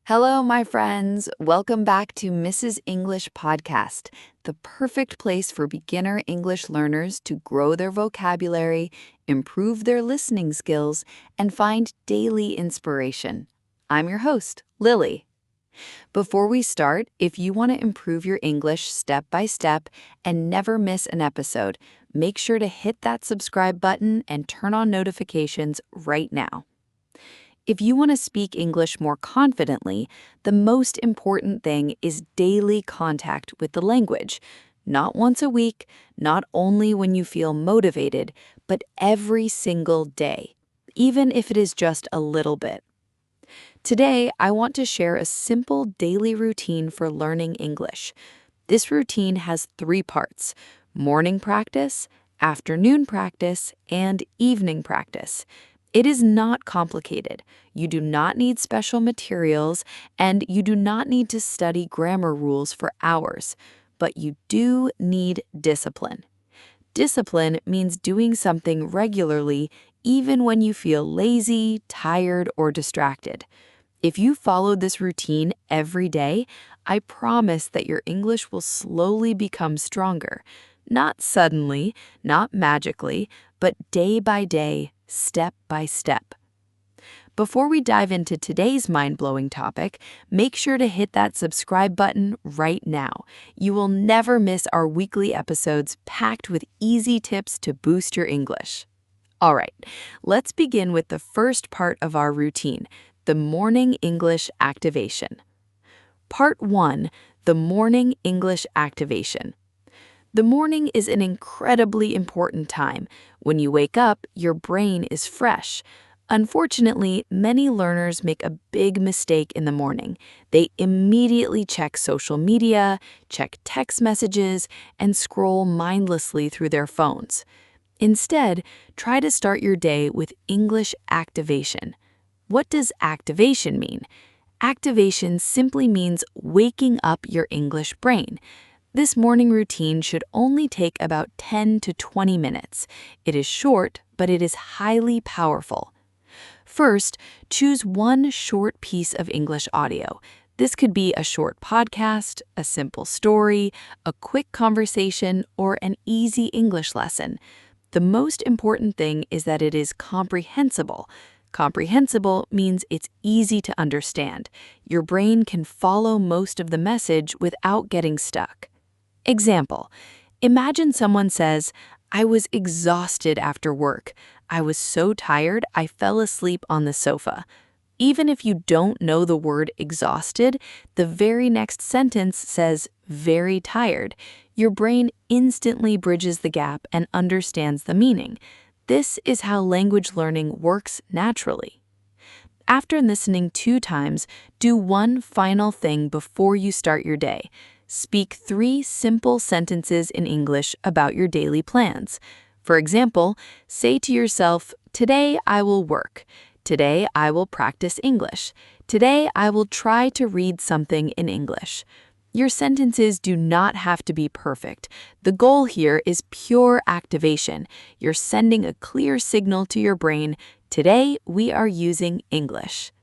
Hello, my friends. Welcome back to Mrs. English Podcast, the perfect place for beginner English learners to grow their vocabulary, improve their listening skills, and find daily inspiration. I'm your host, Lily. Before we start, if you want to improve your English step by step and never miss an episode, make sure to hit that subscribe button and turn on notifications right now. If you want to speak English more confidently, the most important thing is daily contact with the language. Not once a week, not only when you feel motivated, but every single day, even if it is just a little bit. Today, I want to share a simple daily routine for learning English. This routine has 3 parts: morning practice, afternoon practice, and evening practice. It is not complicated. You do not need special materials, and you do not need to study grammar rules for hours. But you do need discipline. Discipline means doing something regularly, even when you feel lazy, tired, or distracted. If you follow this routine every day, I promise that your English will slowly become stronger. Not suddenly, not magically, but day by day, step by step. Before we dive into today's mind-blowing topic, make sure to hit that subscribe button right now. You will never miss our weekly episodes packed with easy tips to boost your English. All right, let's begin with the first part of our routine, the morning English activation. Part 1, the morning English activation. The morning is an incredibly important time. When you wake up, your brain is fresh. Unfortunately, many learners make a big mistake in the morning. They immediately check social media, check text messages, and scroll mindlessly through their phones. Instead, try to start your day with English activation. What does activation mean? Activation simply means waking up your English brain. This morning routine should only take about 10 to 20 minutes. It is short, but it is highly powerful. First, choose one short piece of English audio. This could be a short podcast, a simple story, a quick conversation, or an easy English lesson. The most important thing is that it is comprehensible. Comprehensible means it's easy to understand. Your brain can follow most of the message without getting stuck. Example, imagine someone says, "I was exhausted after work. I was so tired I fell asleep on the sofa." Even if you don't know the word exhausted, the very next sentence says very tired. Your brain instantly bridges the gap and understands the meaning. This is how language learning works naturally. After listening 2 times, do one final thing before you start your day. Speak 3 simple sentences in English about your daily plans. For example, say to yourself, "Today I will work. Today I will practice English. Today I will try to read something in English." Your sentences do not have to be perfect. The goal here is pure activation. You're sending a clear signal to your brain, "Today we are using English."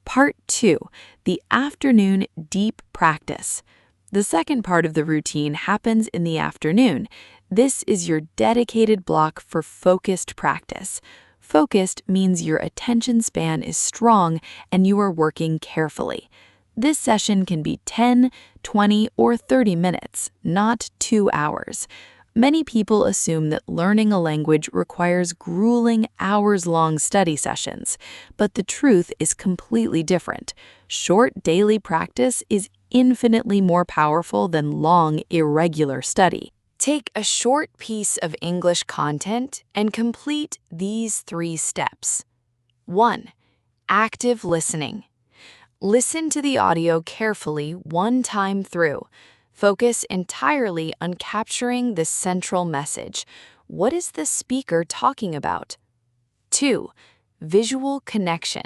Part 2, the afternoon deep practice. The second part of the routine happens in the afternoon. This is your dedicated block for focused practice. Focused means your attention span is strong and you are working carefully. This session can be 10, 20, or 30 minutes, not 2 hours. Many people assume that learning a language requires grueling hours-long study sessions, but the truth is completely different. Short daily practice is infinitely more powerful than long, irregular study. Take a short piece of English content and complete these 3 steps. 1. Active listening. Listen to the audio carefully one time through. Focus entirely on capturing the central message. What is the speaker talking about? 2. Visual connection.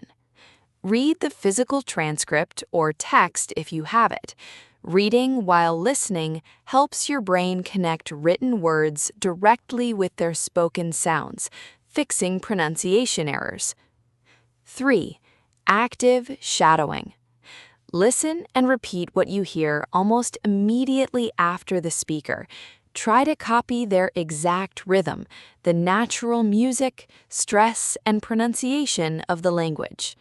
Read the physical transcript or text if you have it. Reading while listening helps your brain connect written words directly with their spoken sounds, fixing pronunciation errors. 3. Active shadowing. Listen and repeat what you hear almost immediately after the speaker. Try to copy their exact rhythm, the natural music, stress, and pronunciation of the language.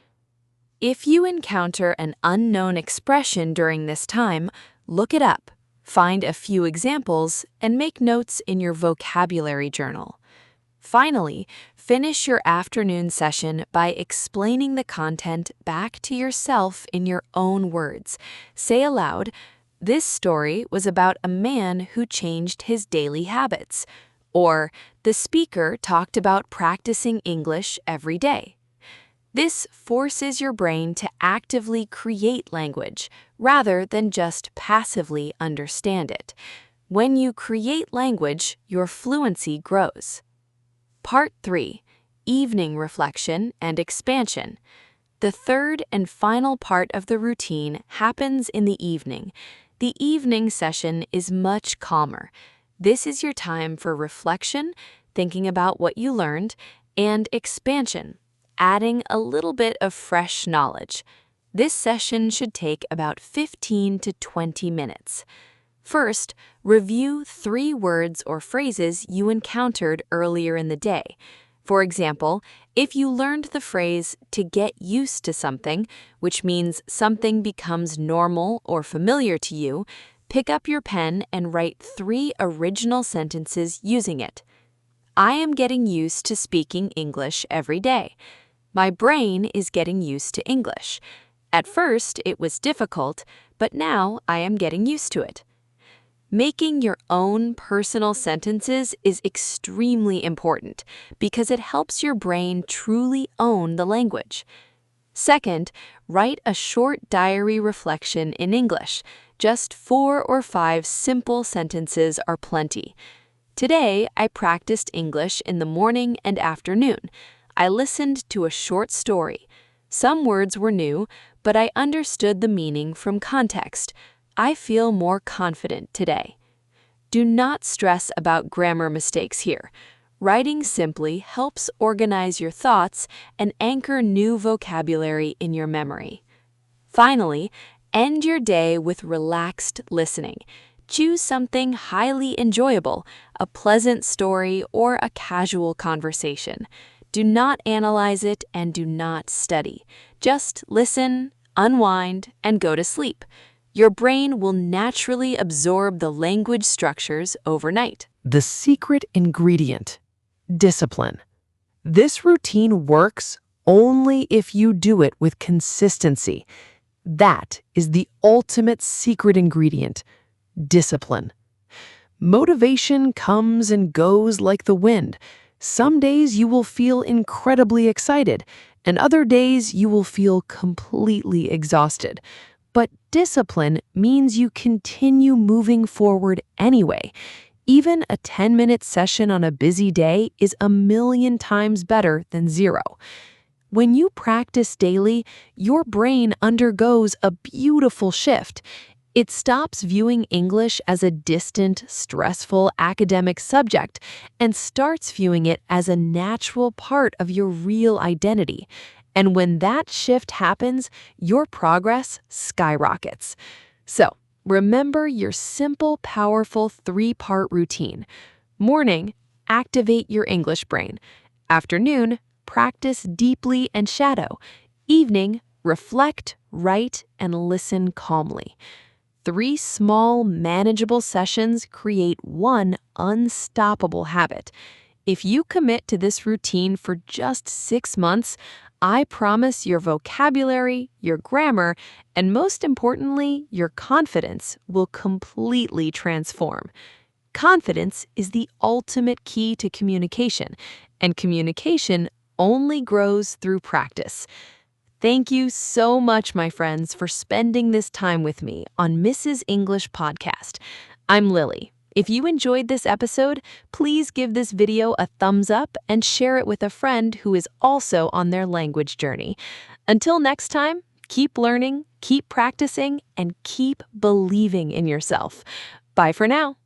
If you encounter an unknown expression during this time, look it up, find a few examples, and make notes in your vocabulary journal. Finally, finish your afternoon session by explaining the content back to yourself in your own words. Say aloud, "This story was about a man who changed his daily habits," or "The speaker talked about practicing English every day." This forces your brain to actively create language rather than just passively understand it. When you create language, your fluency grows. Part 3. Evening reflection and expansion. The third and final part of the routine happens in the evening. The evening session is much calmer. This is your time for reflection, thinking about what you learned, and expansion, adding a little bit of fresh knowledge. This session should take about 15 to 20 minutes. First, review 3 words or phrases you encountered earlier in the day. For example, if you learned the phrase "to get used to something," which means something becomes normal or familiar to you, pick up your pen and write 3 original sentences using it. I am getting used to speaking English every day. My brain is getting used to English. At first, it was difficult, but now I am getting used to it. Making your own personal sentences is extremely important because it helps your brain truly own the language. Second, write a short diary reflection in English. Just 4 or 5 simple sentences are plenty. Today, I practiced English in the morning and afternoon. I listened to a short story. Some words were new, but I understood the meaning from context. I feel more confident today. Do not stress about grammar mistakes here. Writing simply helps organize your thoughts and anchor new vocabulary in your memory. Finally, end your day with relaxed listening. Choose something highly enjoyable, a pleasant story, or a casual conversation. Do not analyze it and do not study. Just listen, unwind, and go to sleep. Your brain will naturally absorb the language structures overnight. The secret ingredient: discipline. This routine works only if you do it with consistency. That is the ultimate secret ingredient: discipline. Motivation comes and goes like the wind. Some days you will feel incredibly excited, and other days you will feel completely exhausted. But discipline means you continue moving forward anyway. Even a 10-minute session on a busy day is a million times better than 0. When you practice daily, your brain undergoes a beautiful shift. It stops viewing English as a distant, stressful academic subject and starts viewing it as a natural part of your real identity. And when that shift happens, your progress skyrockets. So, remember your simple, powerful 3-part routine. Morning, activate your English brain. Afternoon, practice deeply and shadow. Evening, reflect, write, and listen calmly. 3 small, manageable sessions create one unstoppable habit. If you commit to this routine for just 6 months, I promise your vocabulary, your grammar, and most importantly, your confidence will completely transform. Confidence is the ultimate key to communication, and communication only grows through practice. Thank you so much, my friends, for spending this time with me on Mrs. English Podcast. I'm Lily. If you enjoyed this episode, please give this video a thumbs up and share it with a friend who is also on their language journey. Until next time, keep learning, keep practicing, and keep believing in yourself. Bye for now.